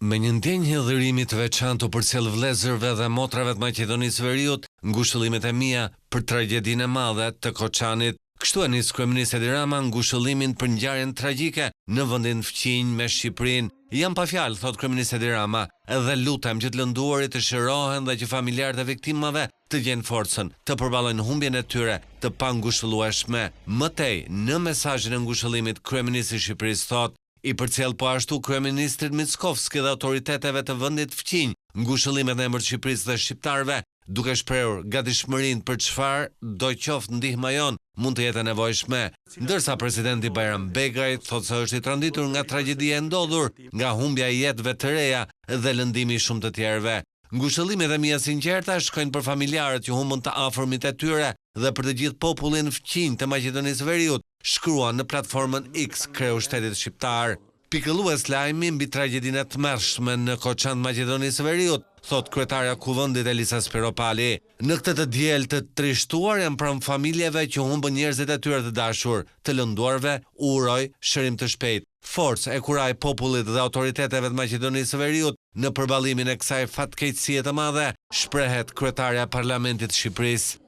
Me një ndjenjë hidhërimi të veçantë u përcjell vëllezërve dhe motrave të Maqedonisë Veriut ngushëllimet e mia për tragjedinë e madhe të Koçanit. Kështu e nis kryeministri Edi Rama ngushëllimin për ngjarjen tragjike në vendin fqinj me Shqipërinë. Jam pa fjalë, thot kryeministri Edi Rama, dhe lutem që të lënduarit të shërohen dhe që familjarët e viktimave të gjejnë forcën të përballojnë humbjen e tyre të pangushëllueshme. Më tej, në mesazhin e ngushëllimit, kryeministri i Shqipërisë thot i përcjell po ashtu kryeministrit Mickovski dhe autoriteteve të vendit fqinj ngushëllimet në emër të Shqipërisë dhe shqiptarëve, duke shprehur gatishmërinë për çfarë do qoftë ndihma jon mund të jetë e nevojshme. Ndërsa presidenti Bajram Begaj thotë se është i tronditur nga tragjedia e ndodhur, nga humbja e jetëve të reja dhe lëndimi i shumë të tjerëve. Ngushëllimet e mia sinqerta shkojnë për familjarët që humbën të afërmit e tyre dhe për të gjithë popullin fqinj të Maqedonisë Veriut, shkrua në platformën X kreu shtetit shqiptar. Pikëllues lajmi mbi tragjedinë e tmerrshme në Koçan të Maqedonisë Veriut, thot kryetarja Kuvendit Elisa Spiropali. Në këtë të diel të trishtuar janë pranë familjeve që humbën njerëzit e tyre të dashur, të lënduarve, u uroj shërim të shpejtë. Forcë e kuraj popullit dhe autoriteteve të Maqedonisë Veriut në përballimin e kësaj fatkeqësie të madhe, shprehet kryetarja e Parlamentit të Shqipërisë.